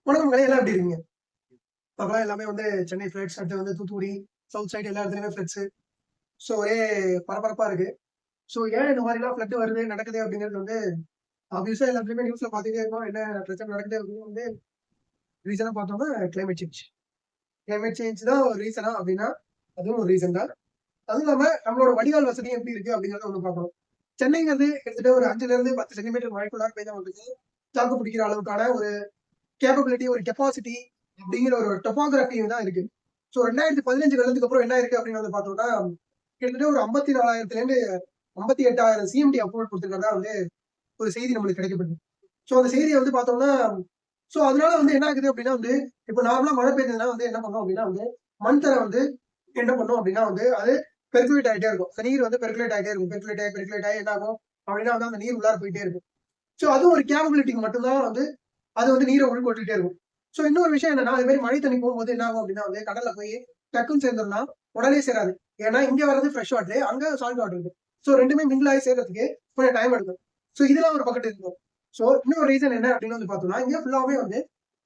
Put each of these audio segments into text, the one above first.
வணக்கம் மகளே, எல்லாம் எப்படி இருக்கீங்க? அப்பலாம் எல்லாமே வந்து சென்னை ஃப்ளட்ஸ், அடுத்து வந்து தூத்துக்குடி, சவுத் சைடு எல்லா இடத்துலயுமே ஃப்ளட்ஸு. ஸோ ஒரே பரபரப்பா இருக்கு. ஸோ ஏன் இந்த மாரிலாம் ஃப்ளட் வருது, நடக்குது அப்படிங்கிறது வந்து ஆப்வியஸா எல்லாத்துலயுமே நியூஸ்ல பார்த்துட்டே இருக்கோம். என்ன பிரச்சனை நடக்குது அப்படின்னு வந்து ரீசனா பார்த்தோம்னா கிளைமேட் சேஞ்ச். கிளைமேட் சேஞ்ச் தான் ஒரு ரீசனா அப்படின்னா, அதுவும் ஒரு ரீசன் தான். அதுவும் இல்லாம நம்மளோட வடிகால் வசதி எப்படி இருக்கு அப்படிங்கிறத ஒண்ணு பார்க்கணும். சென்னைங்கிறது கிட்டத்தட்ட ஒரு 5ல இருந்து 10 சென்டிமீட்டர் மழைக்குள்ளார பெய்தா வந்துருக்கு. தாக்கு பிடிக்கிற அளவுக்கான ஒரு கேப்பபிலிட்டி, ஒரு கெப்பாசிட்டி அப்படிங்கிற ஒரு டொபாகிராஃபி தான் இருக்கு. ஸோ 2015 வெள்ளத்துக்கு அப்புறம் என்ன இருக்கு அப்படின்னு வந்து பார்த்தோம்னா, கிட்டத்தட்ட ஒரு 54,000லேருந்து 58,000 சிஎம்டி அப்ரூவல் கொடுத்துருக்கிறதா வந்து ஒரு செய்தி நம்மளுக்கு கிடைக்கப்பட்டது. ஸோ அந்த செய்தியை வந்து பார்த்தோம்னா, ஸோ அதனால வந்து என்ன ஆகுது அப்படின்னா வந்து, இப்போ நார்மலா மழை பெய்ஞ்சதுன்னா வந்து என்ன பண்ணும் அப்படின்னா வந்து, மண் தரை வந்து என்ன பண்ணும் அப்படின்னா வந்து, அது பெர்குலேட் ஆகிட்டே இருக்கும். அந்த நீர் வந்து பெர்குலேட் ஆகிட்டே இருக்கும். பெர்குலேட் ஆகி என்ன ஆகும் அப்படின்னா வந்து அந்த நீர் உள்ளார போயிட்டே இருக்கும். ஸோ அதுவும் ஒரு கேப்பபிலிட்டிக்கு மட்டும்தான் வந்து அது வந்து நீரை உள்கொண்டுட்டே இருக்கும். ஸோ இன்னொரு விஷயம் என்னன்னா, அது மாதிரி மழை தண்ணி போகும்போது என்ன ஆகும் அப்படின்னா வந்து கடல்ல போய் டக்குன்னு சேர்ந்தோம்னா உடனே சேராது. ஏன்னா இங்க வர்றது ஃப்ரெஷ் வாட்டர், அங்க சால்ட் வாட்டர் இருக்கு. ஸோ ரெண்டுமே மிங்கிள் ஆகி சேர்றதுக்கு கொஞ்சம் டைம் எடுக்கும். ஸோ இதெல்லாம் ஒரு பக்கத்து இருக்கும். ஸோ இன்னொரு ரீசன் என்ன அப்படின்னு வந்து பார்த்தோம்னா, இங்க ஃபுல்லாவே வந்து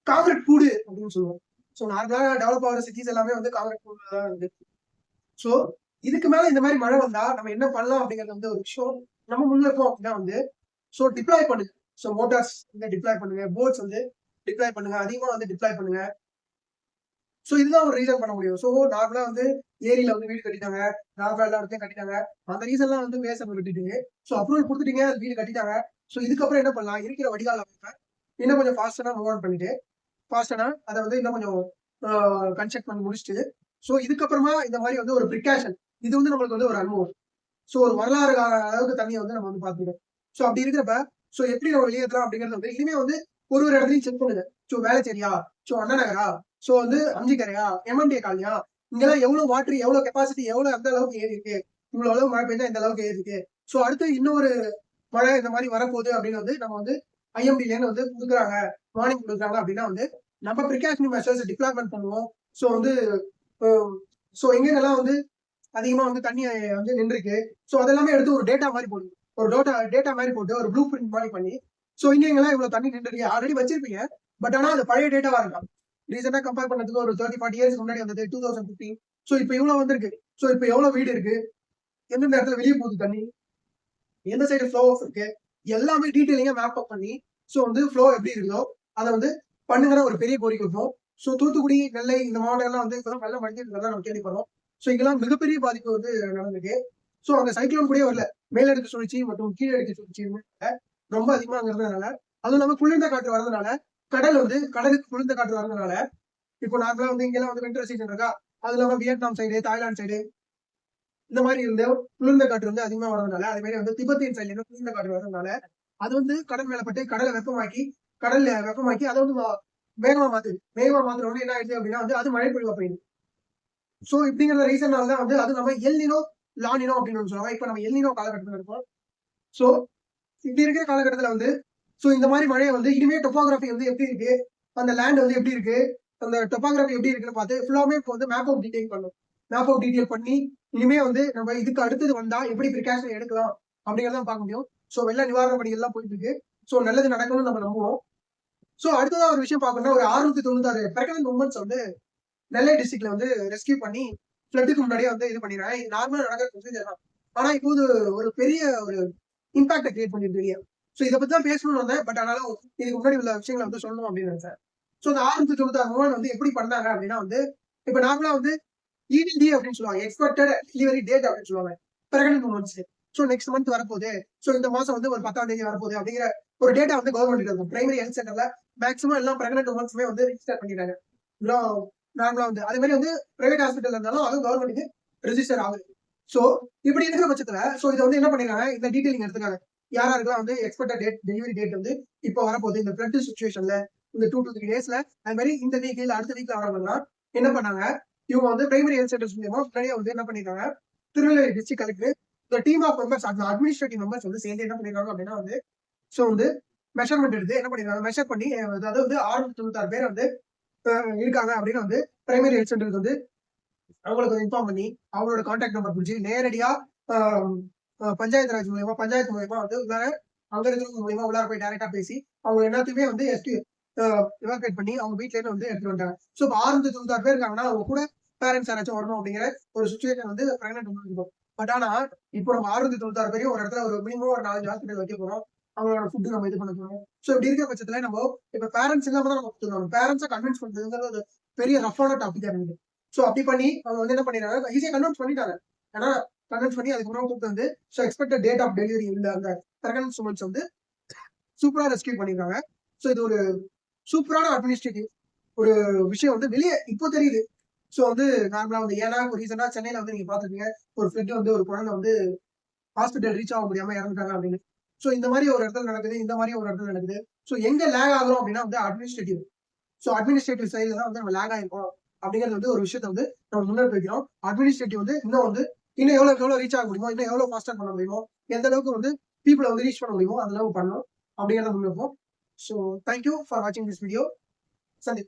காங்கிரீட் கூடு அப்படின்னு சொல்லுவோம். ஸோ நார்மலா டெவலப் ஆகிற சிட்டிஸ் எல்லாமே வந்து காங்கிரீட் கூடு தான் இருக்கு. ஸோ இதுக்கு மேல இந்த மாதிரி மழை வந்தா நம்ம என்ன பண்ணலாம் அப்படிங்கிறது வந்து ஒரு விஷயம் நம்ம முன்னெடுப்போம் அப்படின்னா வந்து, ஸோ டிப்ளாய் பண்ணுங்க. ஸோ மோட்டார்ஸ் வந்து டிப்ளாய் பண்ணுங்க, போட்ஸ் வந்து டிப்ளாய் பண்ணுங்க, அதிகமா வந்து டிப்ளாய் பண்ணுங்க. ஸோ இதுதான் ஒரு ரீசன் பண்ண முடியும். ஸோ நார்மலா வந்து ஏரியில வந்து வீடு கட்டிட்டாங்க, நார்மலா எல்லா இடத்தையும் கட்டிட்டாங்க. அந்த ரீசன்லாம் வந்து பேச விட்டுட்டீங்க. ஸோ அப்ரூவல் கொடுத்துட்டீங்க, அது வீடு கட்டிட்டாங்க. ஸோ இதுக்கப்புறம் என்ன பண்ணலாம்? இருக்கிற வடிகால் அமைப்பை இன்னும் கொஞ்சம் ஃபாஸ்டா மூவ் ஆன் பண்ணிட்டு, ஃபாஸ்டனா அதை வந்து இன்னும் கொஞ்சம் கன்ஸ்ட்ரக்ட் பண்ணி முடிச்சுட்டு, ஸோ இதுக்கப்புறமா இந்த மாதிரி வந்து ஒரு ப்ரிகாஷன், இது வந்து நம்மளுக்கு வந்து ஒரு அனுபவம். ஸோ ஒரு வரலாறு அளவுக்கு தண்ணியை வந்து நம்ம வந்து பார்த்துக்கணும். ஸோ அப்படி இருக்கிறப்ப ஸோ எப்படி நம்ம வெளியேற்றலாம் அப்படிங்கிறது வந்து இனிமே வந்து ஒரு ஒரு இடத்துலையும் செக் பண்ணுங்க. ஸோ வேளச்சேரியா, ஸோ அண்ணா நகரா, ஸோ வந்து அம்ஜிக்கரையா, எம்எம்டிஏ காலனியா, இங்கெல்லாம் எவ்வளவு வாட்டர், எவ்வளவு கெப்பாசிட்டி, எவ்வளவு எந்த அளவுக்கு ஏறி இருக்கு, இவ்வளவு அளவு மழை பெய்ஞ்சா இந்த அளவுக்கு ஏறி இருக்கு. ஸோ அடுத்து இன்னொரு மழை இந்த மாதிரி வரப்போகுது அப்படின்னு வந்து நம்ம வந்து ஐஎம்டிலேருந்து வந்து கொடுக்குறாங்க, வார்னிங் கொடுக்குறாங்க அப்படின்னா வந்து நம்ம ப்ரிகாஷனரி மெஷர்ஸ் டிப்ளாய்மெண்ட் பண்ணுவோம். ஸோ வந்து ஸோ எங்கெங்கெல்லாம் வந்து அதிகமா வந்து தண்ணி வந்து நின்றுருக்கு. ஸோ அதெல்லாமே எடுத்து ஒரு டேட்டா மாதிரி போடுங்க. ஒரு டேட்டா மாதிரி போட்டு ஒரு ப்ளூ பிரிண்ட் மாதிரி பண்ணி, ஸோ இங்கெல்லாம் இவ்வளவு தண்ணி நின்றுருக்கு ஆல்ரெடி வச்சிருப்பீங்க. பட் ஆனா அது பழைய டேட்டாவா இருக்கும். ரீசெண்டா கம்பேர் பண்ணதுக்கு ஒரு 30-40 இயர்ஸ் முன்னாடி வந்தது 2015. ஸோ இப்போ இவ்வளவு வந்திருக்கு. ஸோ இப்போ எவ்வளவு வீடு இருக்கு, எந்தெந்த இடத்துல வெளியே போகுது தண்ணி, எந்த சைடு ஃப்ளோ ஆஃப் இருக்கு, எல்லாமே டீட்டெயிலிங்கா மேப் அப் பண்ணி, ஸோ வந்து ஃப்ளோ எப்படி இருக்குதோ அதை வந்து பண்ணுங்கிற ஒரு பெரிய கோரிக்கை இருக்கும். ஸோ தூத்துக்குடி, நெல்லை இந்த மாவட்டங்கள்லாம் வந்து இப்பதான் வெள்ளம் வடிஞ்சிருக்கிறதா நம்ம கேள்விப்படுறோம். ஸோ இங்கெல்லாம் மிகப்பெரிய பாதிப்பு வந்து நடந்திருக்கு. ஸோ அந்த சைக்ளோன் கூட வரல, மேலடுக்கு சுழற்சி மற்றும் கீழடுக்கு சுழற்சி ரொம்ப அதிகமா இருந்ததுனால, அதுவும் இல்லாம குளிர்ந்த காற்று வரதுனால, கடலுக்கு குளிர்ந்த காற்று வரதுனால, இப்போ நார்மலா வந்து இங்கெல்லாம் வந்து வின்டர் சீசன் இருக்கா, அது இல்லாம வியட்நாம் சைடு, தாய்லாந்து சைடு இந்த மாதிரி இருந்து குளிர்ந்த காற்று வந்து அதிகமா வரதுனால, அதே மாதிரி வந்து திபெத்தியன் சைட்ல இருந்து குளிர்ந்த காற்று வரதுனால, அது வந்து கடல் மேல பட்டு கடலை வெப்பமாக்கி அதை வந்து மேகமா மாத்துற உடனே என்ன ஆயிடுது அப்படின்னா வந்து அது மழை பொழிவா போயிடுது. சோ இப்படிங்கிற ரீசன்னால தான் வந்து அது நம்ம எல்னினோ லானினோ அப்படின்னு சொல்லுவாங்க. இப்ப நம்ம எல்னினோ காலகட்டத்துல இருக்கோம். சோ இப்படி இருக்கிற காலகட்டத்துல வந்து சோ இந்த மாதிரி மழையை வந்து இனிமே டொபாகிராஃபி வந்து எப்படி இருக்கு, அந்த லேண்ட் வந்து எப்படி இருக்கு, அந்த டொபாகிராஃபி எப்படி இருக்குன்னு பார்த்து ஃபுல்லாமே இப்போ வந்து மேப் ஆஃப் டீடைல் பண்ணும். மேப் ஆஃப் டீடைல் பண்ணி இனிமே வந்து நம்ம இதுக்கு அடுத்தது வந்தா எப்படி ப்ரிகாஷன் எடுக்கலாம் அப்படிங்கறத பார்க்க முடியும். சோ வெள்ள நிவாரண பணிகள் எல்லாம் போயிட்டு இருக்கு. சோ நல்லது நடக்கணும்னு நம்ம நம்புவோம். சோ அடுத்ததா ஒரு விஷயம் பார்க்கணும்னா ஒரு 696 பிரெக்னன்ட் உமன்ஸ் வந்து நெல்லை டிஸ்ட்ரிக்ட்ல வந்து ரெஸ்கியூ பண்ணி ஃபிளட்டுக்கு முன்னாடியே வந்து இது பண்ணிடுறாங்க. இது நார்மலா நடக்கிற ப்ரொசீஜர் தான். ஆனா இப்போ ஒரு பெரிய ஒரு இம்பாக்ட கிரியேட் பண்ணிருக்கு வெளியே. சோ இதை பத்தி தான் பேசணும்னு வந்தேன். பட் ஆனாலும் இதுக்கு முன்னாடி உள்ள விஷயங்களை வந்து சொல்லணும் அப்படின்னு நினைச்சேன். சோ இந்த 696 உமன் வந்து எப்படி பண்ணாங்க அப்படின்னா வந்து இப்ப நார்மலா வந்து இடிடி அப்படின்னு சொல்லுவாங்க, எக்ஸ்பெக்டட் டெலிவரி டேட் அப்படின்னு சொல்லுவாங்க பிரெக்னன்ட் உமன்ஸ்க்கு. சோ நெக்ஸ்ட் மந்த் வரப்போகுது, சோ இந்த மாசம் வந்து ஒரு 10ஆம் தேதி வரப்போகுது அப்படிங்கிற ஒரு டேட்டா வந்து கவர்மெண்ட் இருக்கும். பிரைமரி ஹெல்த் சென்டர்ல மேக்ஸிமம் எல்லாம் பிரெக்னன்ட் உமன்ஸுமே வந்து ரிஜிஸ்டர் பண்ணிட்டாங்க. நார்மலா வந்து அதே மாதிரி வந்து பிரைவேட் ஹாஸ்பிட்டல் இருந்தாலும் அதுவும் கவர்மெண்ட்டுக்கு ரெஜிஸ்டர் ஆகுது. சோ இப்படி இருக்கிற பட்சத்துல சோ இதை வந்து என்ன பண்ணிருக்காங்க, இந்த டீடைலிங் எடுத்துக்காங்க. யாராருக்கெல்லாம் வந்து எக்ஸ்பெக்டட் டேட் டெலிவரி டேட் வந்து இப்போ வரப்போகுது இந்த பிளட் சுச்சுவேஷன்ல இந்த 2 to 3 டேஸ்ல, அது மாதிரி இந்த வீக் இல்ல அடுத்த வீக்ல வரவங்கன்னா என்ன பண்ணாங்க, இவங்க வந்து பிரைமரி ஹெல்த் சென்டர்ஸ் மூலமா முன்னாடியே வந்து என்ன பண்ணிருக்காங்க, திருநெல்வேலி டிஸ்ட்ரிக்ட் கலெக்டர் இந்த team of members administrative members வந்து சேர்ந்து என்ன பண்ணிருக்காங்க அப்படின்னா வந்து சோ வந்து மெஷர்மெண்ட் எடுத்து என்ன பண்ணிருக்காங்க, மெஷர் பண்ணி அதாவது வந்து 696 பேர் வந்து இருக்காங்க அப்படின்னு வந்து பிரைமரி ஹெல்த் சென்டருக்கு வந்து அவங்களுக்கு வந்து இன்ஃபார்ம் பண்ணி அவங்களோட கான்டாக்ட் நம்பர் புரிஞ்சு நேரடியா பஞ்சாயத்து ராஜ் மூலியமா பஞ்சாயத்து மூலியமா வந்து உள்ளார அங்க இருக்கிறவங்க மூலியமா உள்ளார போய் டைரக்டா பேசி அவங்க எல்லாத்தையுமே வந்து எவாக்குவேட் பண்ணி அவங்க வீட்ல இருந்து வந்து எடுத்துட்டு வந்துட்டாங்க. ஸோ இப்போ 696 பேர் இருக்காங்கன்னா அவங்க கூட பேரண்ட்ஸ் யாராச்சும் வரணும் அப்படிங்கிற ஒரு சுச்சுவேஷன் வந்து பிரெக்னென்ட் உமன் இருக்கும். பட் ஆனா இப்போ நம்ம 696 பேரையும் ஒரு இடத்துல ஒரு மினிமம் ஒரு 4 ஹாஸ்பிட்டல் வைக்க போறோம். அவங்களோட ஃபுட்டு நம்ம இது பண்ண போறோம். ஸோ இப்படி இருக்க பட்சத்துல நம்ம இப்ப பேரண்ட்ஸ் இல்லாம தான் நம்ம கொடுத்துருவோம். பேரண்ட்ஸை கன்வின்ஸ் பண்றதுங்கிறது ஒரு பெரிய ரஃபான டாபிக்கா இருக்குது. ஸோ அப்படி பண்ணி அவங்க வந்து என்ன பண்ணிடுறாங்க, ஈஸியா கன்வின்ஸ் பண்ணிட்டாங்க. ஆனா கன்வின்ஸ் பண்ணி அதுக்கப்புறம் கூப்பிட்டு வந்து so expected date of delivery இல்ல அந்த பிரெக்னன்ட் உமன்ஸ் வந்து சூப்பரா ரெஸ்கியூ பண்ணிருக்காங்க. ஸோ இது ஒரு சூப்பரான அட்மினிஸ்ட்ரேட்டிவ் ஒரு விஷயம் வந்து வெளியே இப்போ தெரியுது. ஸோ வந்து நார்மலா வந்து ஏன்னா ஒரு ரீசெண்டா சென்னையில வந்து நீங்க பாத்துருக்கீங்க, ஒரு ஃபிளட் வந்து ஒரு குழந்தை வந்து ஹாஸ்பிட்டல் ரீச் ஆக முடியாம இறந்துட்டாங்க அப்படின்னு. ஸோ இந்த மாதிரி ஒரு இடத்துல நடக்குது, இந்த மாதிரி ஒரு இடத்துல நடக்குது. ஸோ எங்க லேக் ஆகுறோம் அப்படின்னா வந்து அட்மினிஸ்ட்ரேட்டிவ். ஸோ அட்மினிஸ்ட்ரேட்டிவ் சைட்ல தான் வந்து நம்ம லேக் ஆயிருக்கோம் அப்படிங்கிறது வந்து ஒரு விஷயத்த வந்து நம்ம முன்னெடுத்து வைக்கிறோம். அட்மினிஸ்ட்ரேட்டிவ் வந்து இன்னும் எவ்வளவு ரீச் ஆக முடியுமோ, இன்னும் எவ்வளவு ஃபாஸ்டா பண்ண முடியுமோ, எந்த அளவுக்கு வந்து பீப்புளை வந்து ரீச் பண்ண முடியுமோ அந்த அளவுக்கு பண்ணணும் அப்படிங்கிறத முன்னெடுப்போம். ஸோ தேங்க்யூ ஃபார் வாட்சிங் திஸ் வீடியோ. சந்தி